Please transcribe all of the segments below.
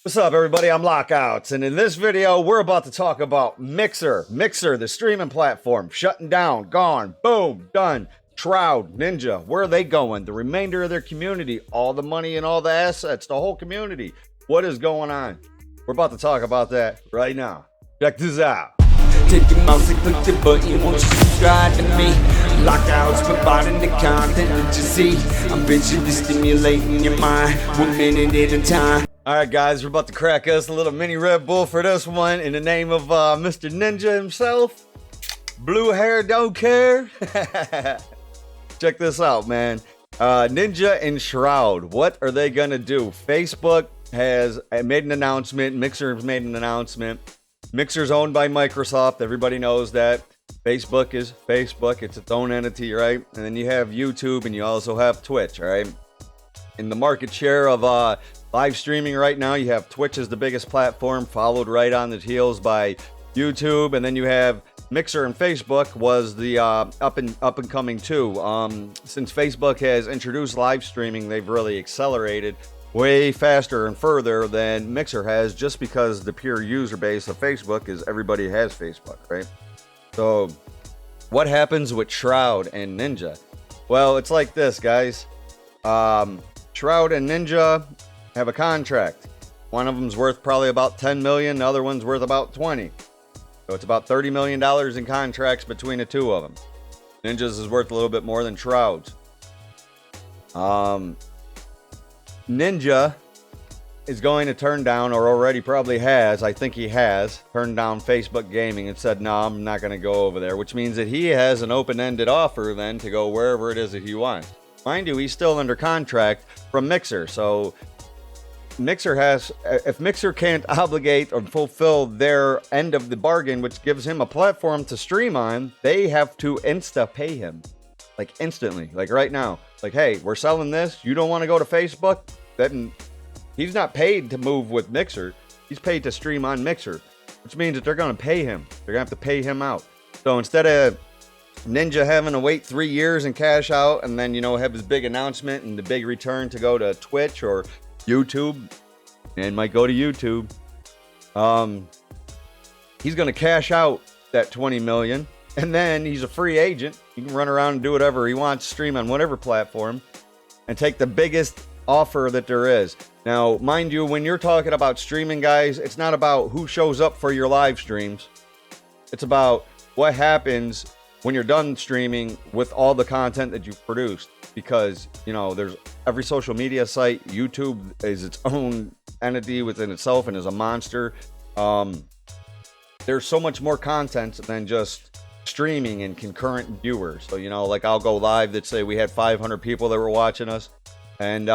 What's up, everybody? I'm Lockouts, and in this video, we're about to talk about Mixer. Mixer, the streaming platform, shutting down, gone, boom, done. Shroud, Ninja, where are they going? The remainder of their community, all the money and all the assets, the whole community. What is going on? We're about to talk about that right now. Check this out. Take your mouse and click the button, won't you subscribe to me? Lockouts providing the content that you see. I'm visually stimulating your mind, 1 minute at a time. Alright guys, we're about to crack us a little mini Red Bull for this one in the name of Mr. Ninja himself. Blue hair, don't care. Check this out, man. Ninja and Shroud, what are they gonna do? Facebook has made an announcement. Mixer has made an announcement. Mixer's owned by Microsoft. Everybody knows that. Facebook is Facebook. It's its own entity, right? And then you have YouTube and you also have Twitch, right? In the market share of live streaming right now, you have Twitch as the biggest platform, followed right on the heels by YouTube, and then you have Mixer and Facebook was the up and coming too. Since Facebook has introduced live streaming, they've really accelerated way faster and further than Mixer has, just because the pure user base of Facebook is everybody has Facebook, right? So what happens with Shroud and Ninja? Well, it's like this, guys. Shroud and Ninja have a contract. One of them's worth probably about 10 million, the other one's worth about 20. So it's about $30 million in contracts between the two of them. Ninja's is worth a little bit more than Shroud's. Ninja is going to turn down, or already probably has, I think he has, turned down Facebook Gaming and said, no, I'm not going to go over there, which means that he has an open-ended offer then to go wherever it is that he wants. Mind you, he's still under contract from Mixer, so Mixer has, if Mixer can't obligate or fulfill their end of the bargain, which gives him a platform to stream on, they have to insta-pay him. Like instantly, like right now. Like, hey, we're selling this, you don't want to go to Facebook? Then he's not paid to move with Mixer, he's paid to stream on Mixer, which means that they're going to pay him. They're going to have to pay him out. So instead of Ninja having to wait 3 years and cash out and then, you know, have his big announcement and the big return to go to Twitch or YouTube, and might go to YouTube, he's going to cash out that 20 million, and then he's a free agent. He can run around and do whatever he wants, stream on whatever platform, and take the biggest offer that there is. Now, mind you, when you're talking about streaming, guys, it's not about who shows up for your live streams. It's about what happens when you're done streaming with all the content that you've produced. Because, you know, there's every social media site. YouTube is its own entity within itself and is a monster. There's so much more content than just streaming and concurrent viewers. So, you know, like I'll go live, let's say we had 500 people that were watching us, and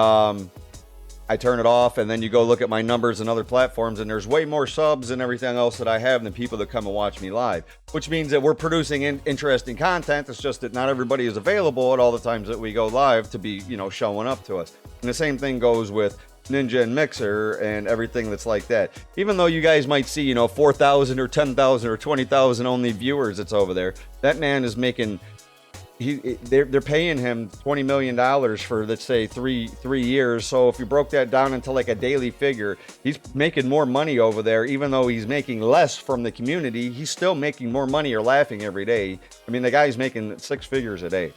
I turn it off, and then you go look at my numbers and other platforms, and there's way more subs and everything else that I have than people that come and watch me live, which means that we're producing interesting content. It's just that not everybody is available at all the times that we go live to be, you know, showing up to us. And the same thing goes with Ninja and Mixer and everything that's like that. Even though you guys might see, you know, 4,000 or 10,000 or 20,000 only viewers that's over there, that man is making... They're paying him $20 million for, let's say, three years. So if you broke that down into like a daily figure, he's making more money over there. Even though he's making less from the community, he's still making more money or laughing every day. I mean, the guy's making 6 figures a day,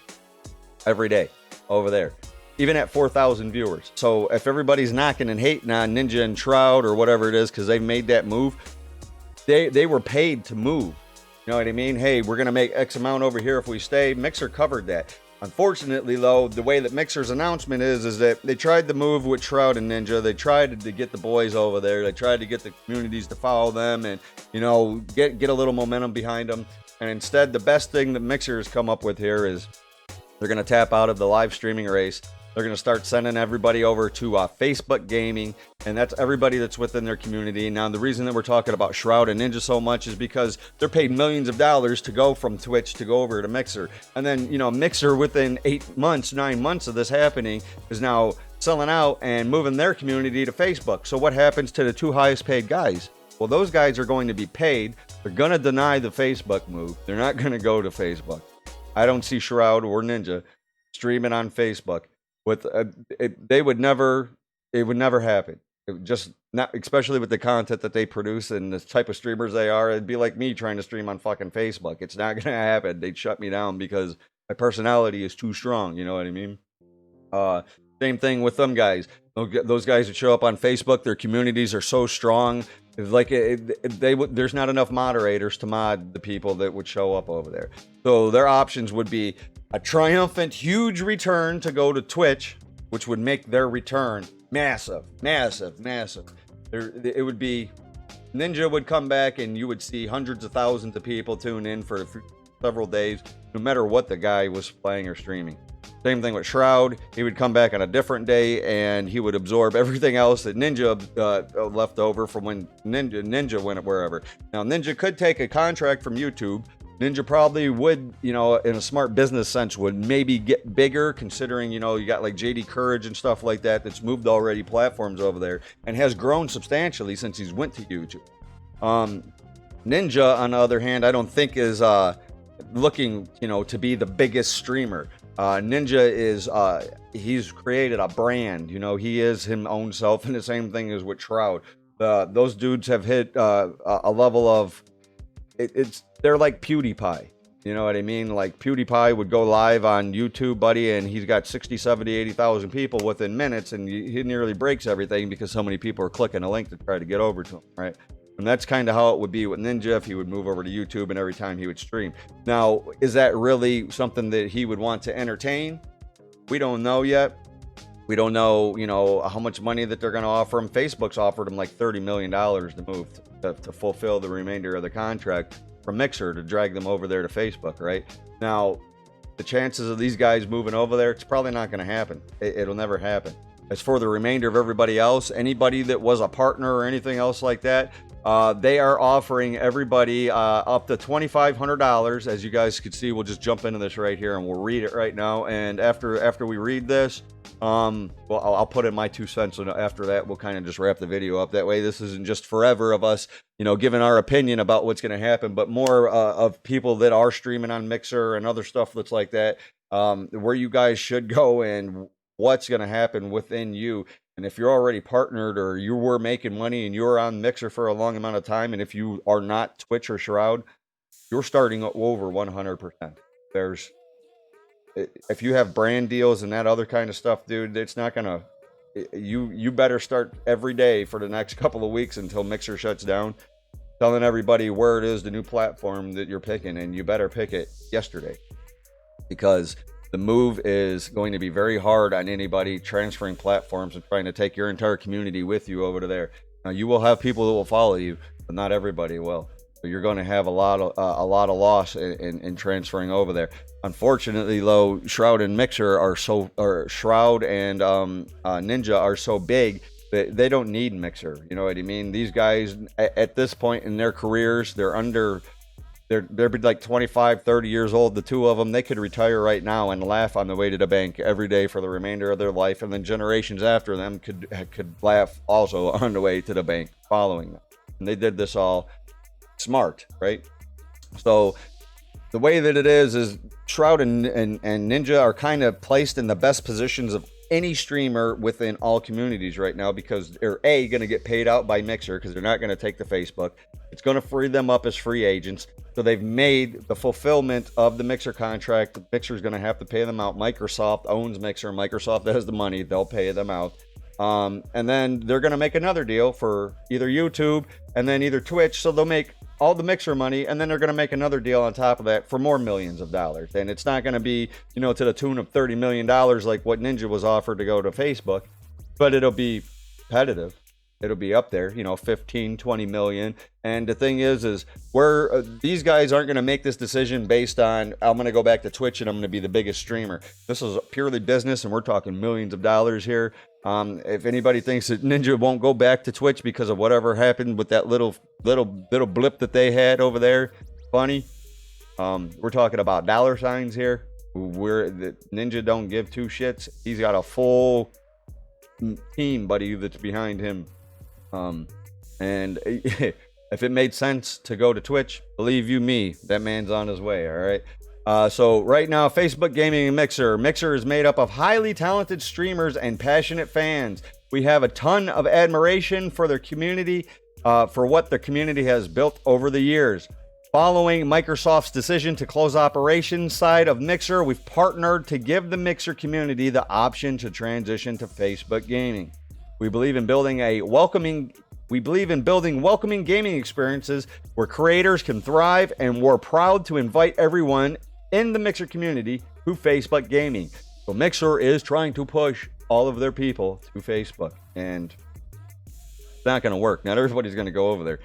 every day over there, even at 4,000 viewers. So if everybody's knocking and hating on Ninja and Shroud or whatever it is because they made that move, they were paid to move. You know what I mean? Hey, we're going to make X amount over here if we stay. Mixer covered that. Unfortunately, though, the way that Mixer's announcement is that they tried to move with Shroud and Ninja. They tried to get the boys over there. They tried to get the communities to follow them and, you know, get a little momentum behind them. And instead, the best thing that Mixer has come up with here is they're going to tap out of the live streaming race. They're going to start sending everybody over to Facebook Gaming, and that's everybody that's within their community. Now, the reason that we're talking about Shroud and Ninja so much is because they're paid millions of dollars to go from Twitch to go over to Mixer. And then, you know, Mixer within 8 months, 9 months of this happening is now selling out and moving their community to Facebook. So what happens to the two highest paid guys? Well, those guys are going to be paid. They're going to deny the Facebook move. They're not going to go to Facebook. I don't see Shroud or Ninja streaming on Facebook. With it would never happen. just not, especially with the content that they produce and the type of streamers they are. It'd be like me trying to stream on fucking Facebook. It's not gonna happen. They'd shut me down because my personality is too strong. You know what I mean? Same thing with them guys. Those guys that show up on Facebook, their communities are so strong. Like there's not enough moderators to mod the people that would show up over there. So their options would be a triumphant, huge return to go to Twitch, which would make their return massive, massive, massive. It would be Ninja would come back and you would see hundreds of thousands of people tune in for several days, no matter what the guy was playing or streaming. Same thing with Shroud. He would come back on a different day and he would absorb everything else that Ninja left over from when Ninja went wherever. Now, Ninja could take a contract from YouTube. Ninja probably would, you know, in a smart business sense, would maybe get bigger, considering, you know, you got like JD Courage and stuff like that that's moved already platforms over there and has grown substantially since he's went to YouTube. Ninja, on the other hand, I don't think is looking, you know, to be the biggest streamer. Ninja is he's created a brand, you know, he is his own self, and the same thing is with Shroud. Those dudes have hit a level of they're like PewDiePie, you know what I mean? Like PewDiePie would go live on YouTube, buddy, and he's got 60, 70, 80,000 people within minutes, and he nearly breaks everything because so many people are clicking a link to try to get over to him, right? And that's kind of how it would be with Ninja if he would move over to YouTube and every time he would stream. Now, is that really something that he would want to entertain? We don't know yet. We don't know, you know, how much money that they're going to offer him. Facebook's offered him like $30 million to move to fulfill the remainder of the contract from Mixer to drag them over there to Facebook, right? Now, the chances of these guys moving over there, it's probably not going to happen. It'll never happen. As for the remainder of everybody else, anybody that was a partner or anything else like that, they are offering everybody up to $2,500. As you guys can see, we'll just jump into this right here and we'll read it right now. And after we read this, well, I'll put in my 2 cents, and after that, we'll kind of just wrap the video up. That way, this isn't just forever of us, you know, giving our opinion about what's going to happen, but more of people that are streaming on Mixer and other stuff that's like that, where you guys should go and what's going to happen within you. And if you're already partnered or you were making money and you were on Mixer for a long amount of time, and if you are not Twitch or Shroud, you're starting over 100%. If you have brand deals and that other kind of stuff, dude, it's not gonna, you better start every day for the next couple of weeks until Mixer shuts down, telling everybody where it is, the new platform that you're picking, and you better pick it yesterday, because the move is going to be very hard on anybody transferring platforms and trying to take your entire community with you over to there. Now, you will have people that will follow you, but not everybody will. So you're going to have a lot of loss in transferring over there. Unfortunately, though, Shroud and Mixer Shroud and Ninja are so big that they don't need Mixer. You know what I mean? These guys at this point in their careers, they're like 25, 30 years old. The two of them, they could retire right now and laugh on the way to the bank every day for the remainder of their life. And then generations after them could laugh also on the way to the bank following them. And they did this all smart, right? So the way that it is Shroud and Ninja are kind of placed in the best positions of any streamer within all communities right now, because they're going to get paid out by Mixer because they're not going to take the Facebook. It's going to free them up as free agents. So they've made the fulfillment of the Mixer contract. Mixer's going to have to pay them out. Microsoft owns Mixer. Microsoft has the money. They'll pay them out. And then they're going to make another deal for either YouTube and then either Twitch. So they'll make all the Mixer money, and then they're going to make another deal on top of that for more millions of dollars. And it's not going to be, you know, to the tune of $30 million like what Ninja was offered to go to Facebook, but it'll be competitive. It'll be up there, you know, 15, 20 million. And the thing is where these guys aren't going to make this decision based on, I'm going to go back to Twitch and I'm going to be the biggest streamer. This is purely business, and we're talking millions of dollars here. If anybody thinks that Ninja won't go back to Twitch because of whatever happened with that little blip that they had over there, funny. We're talking about dollar signs here. Ninja don't give two shits. He's got a full team, buddy, that's behind him. And if it made sense to go to Twitch, believe you me, that man's on his way. All right. So right now, Facebook Gaming and Mixer is made up of highly talented streamers and passionate fans. We have a ton of admiration for their community, for what their community has built over the years. Following Microsoft's decision to close operations side of Mixer, we've partnered to give the Mixer community the option to transition to Facebook gaming. We believe in building welcoming gaming experiences where creators can thrive, and we're proud to invite everyone in the Mixer community to Facebook gaming. So Mixer is trying to push all of their people to Facebook, and it's not going to work. Not everybody's going to go over there.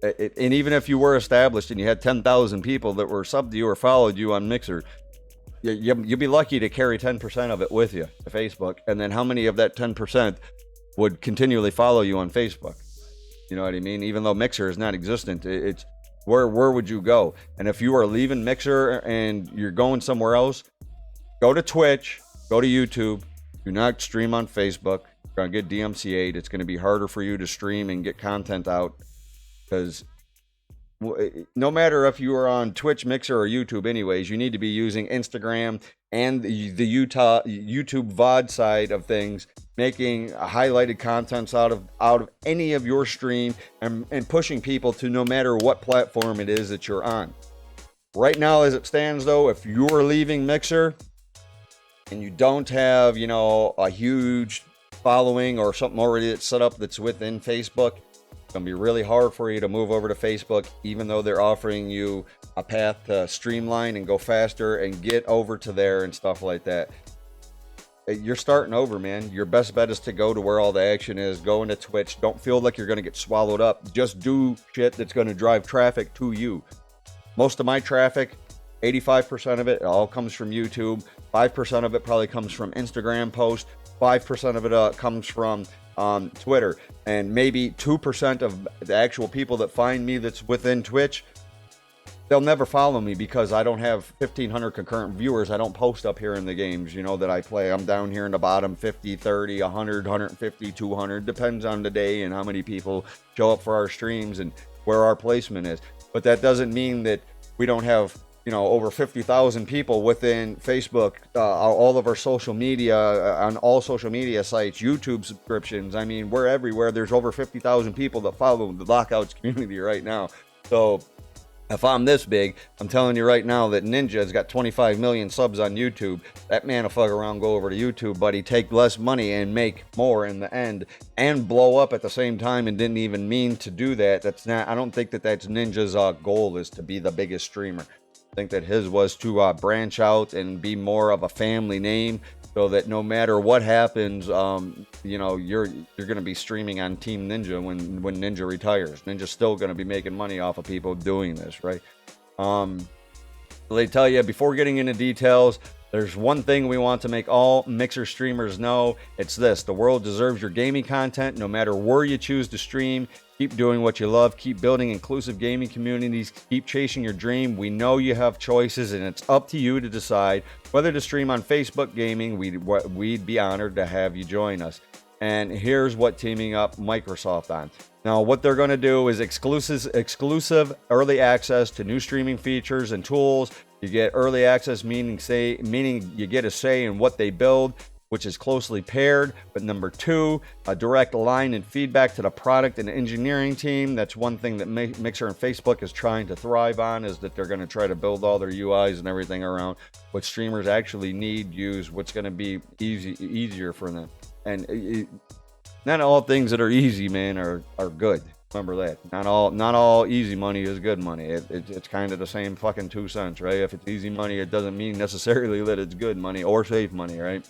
And even if you were established and you had 10,000 people that were subbed to you or followed you on Mixer, you'd be lucky to carry 10% of it with you to Facebook. And then how many of that 10% would continually follow you on Facebook? You know what I mean? Even though Mixer is not existent, it's where would you go? And if you are leaving Mixer and you're going somewhere else, go to Twitch, go to YouTube. Do not stream on Facebook. You're going to get DMCA'd. It's going to be harder for you to stream and get content out. Because no matter if you are on Twitch, Mixer, or YouTube anyways, you need to be using Instagram and the YouTube VOD side of things, making highlighted contents out of any of your stream and pushing people to no matter what platform it is that you're on. Right now, as it stands, though, if you're leaving Mixer and you don't have, a huge following or something already that's set up that's within Facebook, it's going to be really hard for you to move over to Facebook, even though they're offering you a path to streamline and go faster and get over to there and stuff like that. You're starting over, man. Your best bet is to go to where all the action is. Go into Twitch. Don't feel like you're going to get swallowed up. Just do shit that's going to drive traffic to you. Most of my traffic, 85% of it all comes from YouTube. 5% of it probably comes from Instagram posts. 5% of it comes from Twitter, and maybe 2% of the actual people that find me that's within Twitch, they'll never follow me because I don't have 1,500 concurrent viewers. I don't post up here in the games, that I play. I'm down here in the bottom 50, 30, 100, 150, 200. Depends on the day and how many people show up for our streams and where our placement is. But that doesn't mean that we don't have over 50,000 people within Facebook, all of our social media, on all social media sites, YouTube subscriptions. I mean, we're everywhere. There's over 50,000 people that follow the Lockouts community right now. So if I'm this big, I'm telling you right now that Ninja's got 25 million subs on YouTube. That man will fuck around, go over to YouTube, buddy, take less money and make more in the end, and blow up at the same time, and didn't even mean to do that. I don't think that's Ninja's goal, is to be the biggest streamer. I think that his was to branch out and be more of a family name, so that no matter what happens, you're going to be streaming on Team Ninja when Ninja retires. Ninja's still going to be making money off of people doing this, right? They tell you, before getting into details, there's one thing we want to make all Mixer streamers know. It's this: the world deserves your gaming content, no matter where you choose to stream. Keep doing what you love. Keep building inclusive gaming communities. Keep chasing your dream. We know you have choices, and it's up to you to decide whether to stream on Facebook gaming. We'd be honored to have you join us. And here's what teaming up Microsoft on. Now, what they're going to do is exclusive early access to new streaming features and tools. You get early access, meaning you get a say in what they build, which is closely paired. But number two, a direct line and feedback to the product and engineering team. That's one thing that Mixer and Facebook is trying to thrive on, is that they're going to try to build all their UIs and everything around what streamers actually use, what's going to be easier for them. And not all things that are easy, man, are good. Remember that. Not all easy money is good money. It's kind of the same fucking 2 cents, right? If it's easy money, it doesn't mean necessarily that it's good money or safe money, right?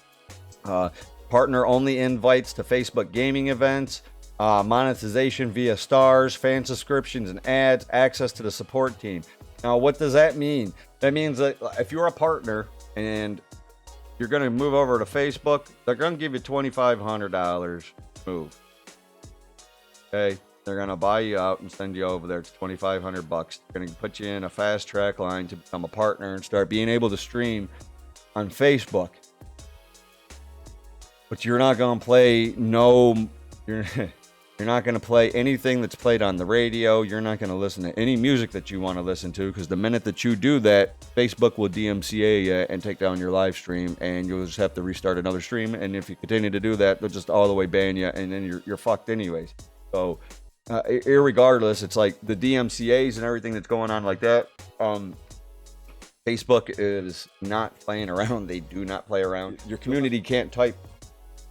Partner-only invites to Facebook gaming events, monetization via stars, fan subscriptions and ads, access to the support team. Now, what does that mean? That means that if you're a partner and you're going to move over to Facebook, they're going to give you $2,500 move. Okay? They're going to buy you out and send you over there. It's $2,500. They're going to put you in a fast track line to become a partner and start being able to stream on Facebook. But you're not going to play You're not going to play anything that's played on the radio. You're not going to listen to any music that you want to listen to, because the minute that you do that, Facebook will DMCA you and take down your live stream, and you'll just have to restart another stream. And if you continue to do that, they'll just all the way ban you, and then you're fucked anyways. So, irregardless, it's like the DMCAs and everything that's going on like that. Facebook is not playing around. They do not play around. Your community can't type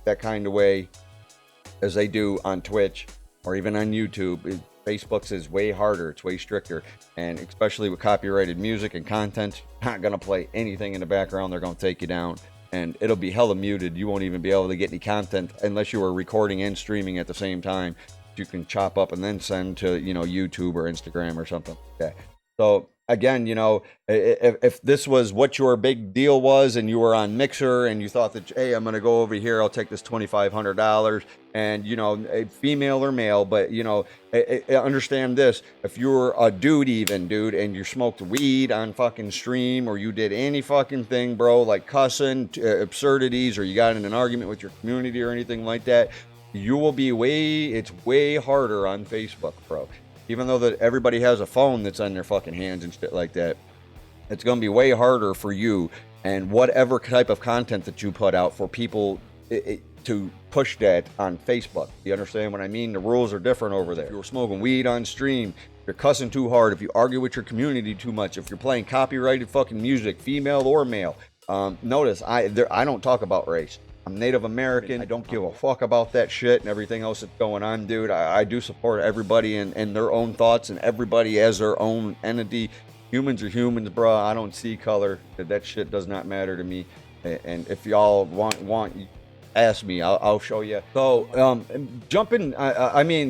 that kind of way as they do on Twitch or even on YouTube. Facebook's is way harder. It's way stricter. And especially with copyrighted music and content, you're not going to play anything in the background. They're going to take you down. And it'll be hella muted. You won't even be able to get any content unless you were recording and streaming at the same time. You can chop up and then send to, YouTube or Instagram or something like that. So again, if this was what your big deal was and you were on Mixer and you thought that, hey, I'm going to go over here, I'll take this $2,500 and, a female or male, but, understand this. If you're a dude, and you smoked weed on fucking stream, or you did any fucking thing, bro, like cussing, absurdities, or you got in an argument with your community or anything like that, you will be it's way harder on Facebook, bro. Even though that everybody has a phone that's on their fucking hands and shit like that, it's going to be way harder for you and whatever type of content that you put out for people to push that on Facebook. You understand what I mean? The rules are different over there. If you're smoking weed on stream, if you're cussing too hard, if you argue with your community too much, if you're playing copyrighted fucking music, female or male, notice I don't talk about race. I'm Native American. I don't give a fuck about that shit and everything else that's going on, dude. I do support everybody and their own thoughts, and everybody has their own entity. Humans are humans, bro. I don't see color. That shit does not matter to me. And if y'all want, ask me. I'll show you. So jumping,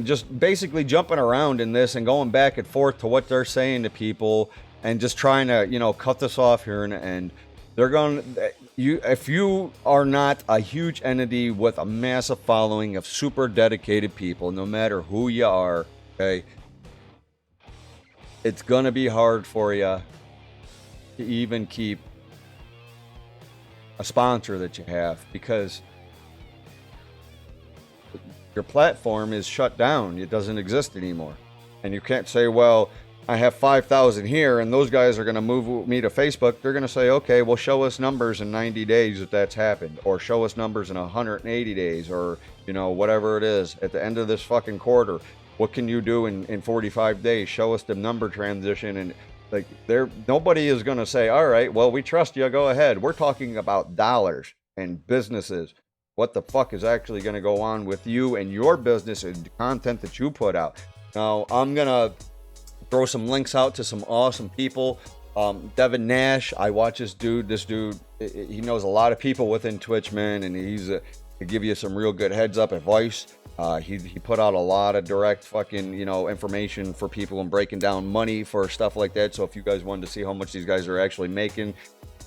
just basically jumping around in this and going back and forth to what they're saying to people, and just trying to cut this off here and they're going. If you are not a huge entity with a massive following of super dedicated people, no matter who you are, okay, it's gonna be hard for you to even keep a sponsor that you have, because your platform is shut down. It doesn't exist anymore. And you can't say, well, I have 5,000 here, and those guys are going to move me to Facebook. They're going to say, okay, well, show us numbers in 90 days if that's happened, or show us numbers in 180 days, or, whatever it is. At the end of this fucking quarter, what can you do in 45 days? Show us the number transition. And like, nobody is going to say, all right, well, we trust you, go ahead. We're talking about dollars and businesses. What the fuck is actually going to go on with you and your business and the content that you put out? Now, I'm going to throw some links out to some awesome people. Devin Nash, I watch this dude. He knows a lot of people within Twitch, man, and he's to give you some real good heads up advice. He put out a lot of direct fucking information for people and breaking down money for stuff like that. So if you guys wanted to see how much these guys are actually making,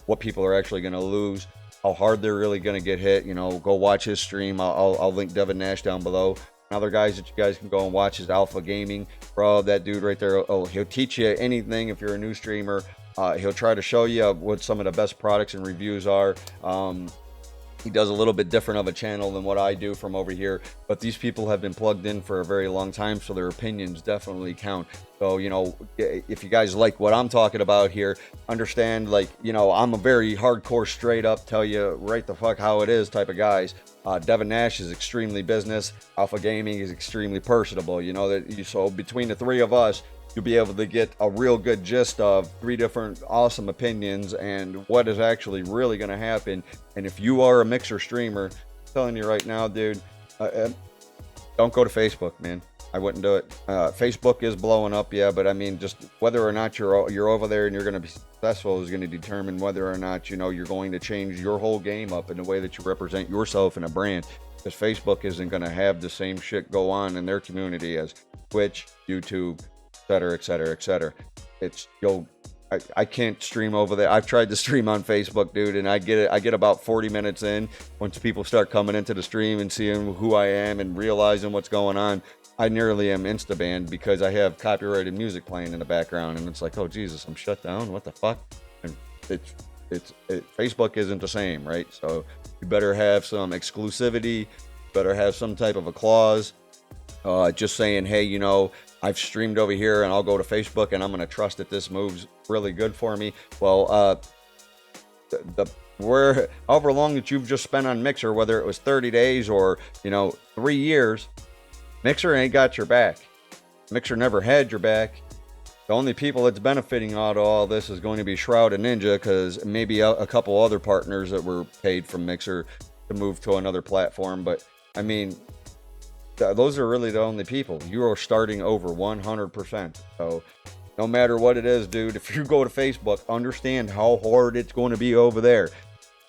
what people are actually going to lose, how hard they're really going to get hit, go watch his stream. I'll link Devin Nash down below. Other guys that you guys can go and watch is Alpha Gaming. Bro, that dude right there, he'll teach you anything if you're a new streamer. He'll try to show you what some of the best products and reviews are. He does a little bit different of a channel than what I do from over here, but these people have been plugged in for a very long time, so their opinions definitely count. So, if you guys like what I'm talking about here, understand, I'm a very hardcore, straight up, tell you right the fuck how it is type of guys. Devin Nash is extremely business. Alpha Gaming is extremely personable. So between the three of us, you'll be able to get a real good gist of three different awesome opinions and what is actually really going to happen. And if you are a Mixer streamer, I'm telling you right now, dude, don't go to Facebook, man. I wouldn't do it. Facebook is blowing up, yeah, but I mean, just whether or not you're over there and you're going to be successful is going to determine whether or not you're going to change your whole game up in the way that you represent yourself in a brand. Because Facebook isn't going to have the same shit go on in their community as Twitch, YouTube, etc., etc., etc. I can't stream over there. I've tried to stream on Facebook, dude, and I get about 40 minutes in. Once people start coming into the stream and seeing who I am and realizing what's going on, I nearly am insta-banned because I have copyrighted music playing in the background, and it's like, oh Jesus, I'm shut down. What the fuck? And Facebook isn't the same, right? So you better have some exclusivity, better have some type of a clause just saying, hey, you know, I've streamed over here and I'll go to Facebook and I'm going to trust that this move's really good for me. Well, however long that you've just spent on Mixer, whether it was 30 days or, you know, 3 years, Mixer ain't got your back. Mixer never had your back. The only people that's benefiting out of all this is going to be Shroud and Ninja, because maybe a couple other partners that were paid from Mixer to move to another platform. But I mean, those are really the only people. You are starting over 100%. So no matter what it is, dude, if you go to Facebook, understand how hard it's going to be over there.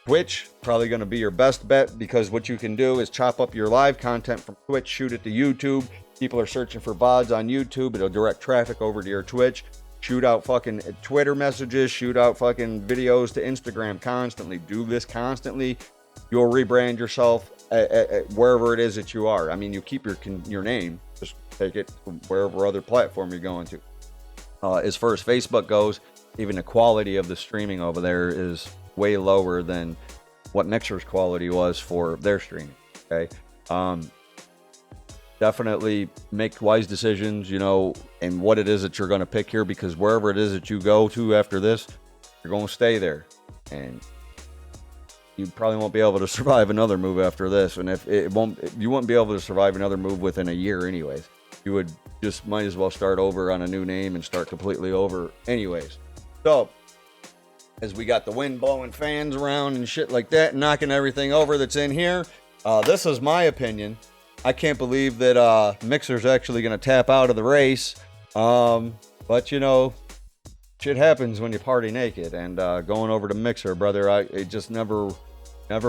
Twitch, probably going to be your best bet, because what you can do is chop up your live content from Twitch, shoot it to YouTube. People are searching for VODs on YouTube. It'll direct traffic over to your Twitch. Shoot out fucking Twitter messages. Shoot out fucking videos to Instagram constantly. Do this constantly. You'll rebrand yourself at wherever it is that you are. I mean, you keep your name. Just take it to wherever other platform you're going to. As far as Facebook goes, even the quality of the streaming over there is way lower than what Mixer's quality was for their streaming. Okay. Definitely make wise decisions, you know, and what it is that you're going to pick here, because wherever it is that you go to after this, you're going to stay there, and you probably won't be able to survive another move after this. And if it won't, you won't be able to survive another move within a year anyways. You would just might as well start over on a new name and start completely over anyways. So as we got the wind blowing fans around and shit like that, knocking everything over that's in here, this is my opinion. I can't believe that Mixer's actually going to tap out of the race. But, you know, shit happens when you party naked. And going over to Mixer, brother, it just never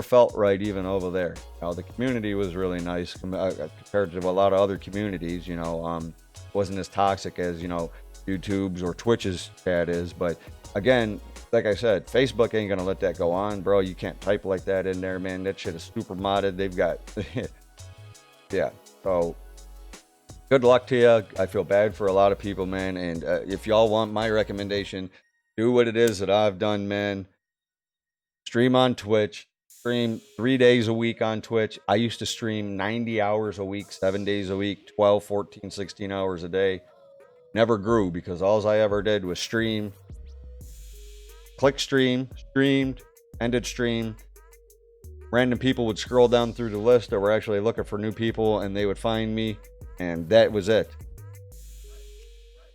felt right even over there. You know, the community was really nice compared to a lot of other communities. You know, wasn't as toxic as, you know, YouTube's or Twitch's chat is. But, again, like I said, Facebook ain't going to let that go on, bro. You can't type like that in there, man. That shit is super modded. They've got... Yeah, so good luck to you. I feel bad for a lot of people, man. And if y'all want my recommendation, do what it is that I've done, man. Stream on Twitch. Stream 3 days a week on Twitch. I used to stream 90 hours a week, 7 days a week, 12, 14, 16 hours a day. Never grew, because all I ever did was stream. Click stream, streamed, ended stream. Random people would scroll down through the list that were actually looking for new people, and they would find me, and that was it.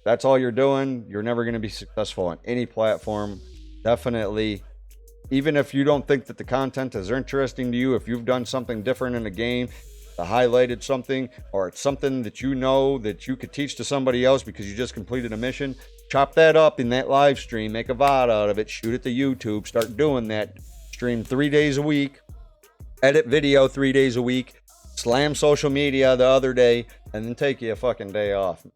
That's all you're doing. You're never going to be successful on any platform. Definitely, even if you don't think that the content is interesting to you, if you've done something different in a game, highlighted something, or it's something that you know that you could teach to somebody else because you just completed a mission, chop that up in that live stream, make a VOD out of it, shoot it to YouTube, start doing that. Stream 3 days a week. Edit video 3 days a week, slam social media the other day, and then take you a fucking day off.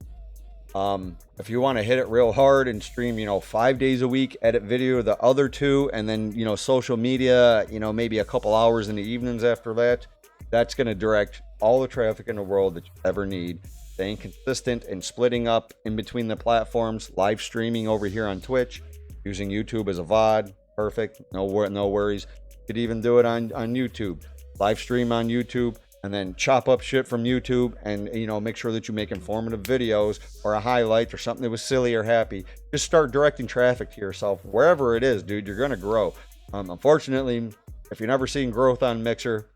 If you want to hit it real hard and stream, you know, 5 days a week, edit video the other 2, and then, you know, social media, you know, maybe a couple hours in the evenings after that, that's going to direct all the traffic in the world that you ever need. Staying consistent and splitting up in between the platforms, live streaming over here on Twitch, using YouTube as a VOD, perfect, no worries. Could even do it on YouTube, live stream on YouTube, and then chop up shit from YouTube, and, you know, make sure that you make informative videos or a highlight or something that was silly or happy. Just start directing traffic to yourself wherever it is, dude. You're gonna grow. Unfortunately, if you've never seen growth on Mixer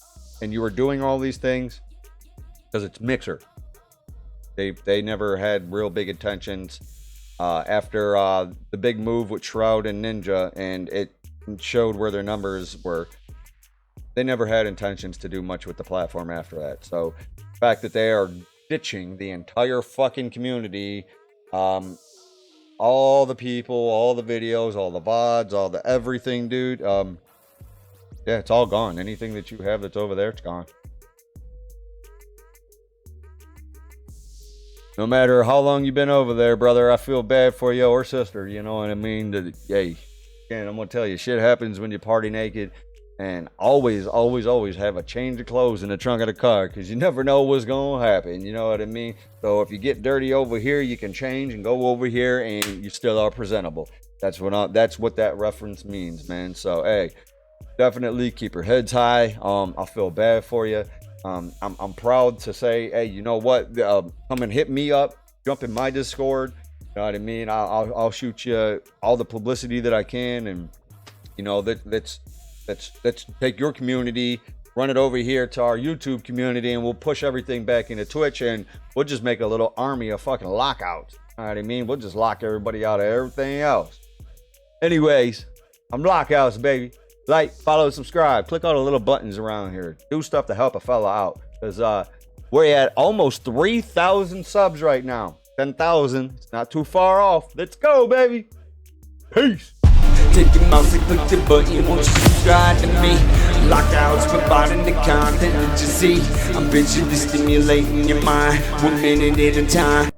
and you were doing all these things, because it's Mixer, they never had real big intentions after the big move with Shroud and Ninja, and it showed where their numbers were. They never had intentions to do much with the platform after that. So the fact that they are ditching the entire fucking community, all the people, all the videos, all the VODs, all the everything, dude, yeah, it's all gone. Anything that you have that's over there, it's gone. No matter how long you've been over there, brother, I feel bad for you, or sister, you know what I mean? Hey, again, I'm going to tell you, shit happens when you party naked. And always have a change of clothes in the trunk of the car, because you never know what's going to happen. You know what I mean? So if you get dirty over here, you can change and go over here, and you still are presentable. That's what that reference means, man. So, hey, definitely keep your heads high. I feel bad for you. I'm proud to say, hey, you know what? Come and hit me up, jump in my Discord. You know what I mean? I'll shoot you all the publicity that I can, and you know let's take your community, run it over here to our YouTube community, and we'll push everything back into Twitch, and we'll just make a little army of fucking lockouts. You know what I mean? We'll just lock everybody out of everything else. Anyways, I'm Lockouts, baby. Like, follow, subscribe. Click all the little buttons around here. Do stuff to help a fella out. Because we're at almost 3,000 subs right now. 10,000. It's not too far off. Let's go, baby. Peace. Take your mouse and click the button, won't you subscribe to me? Lockouts, providing the content that you see. I'm visually stimulating your mind, 1 minute at a time.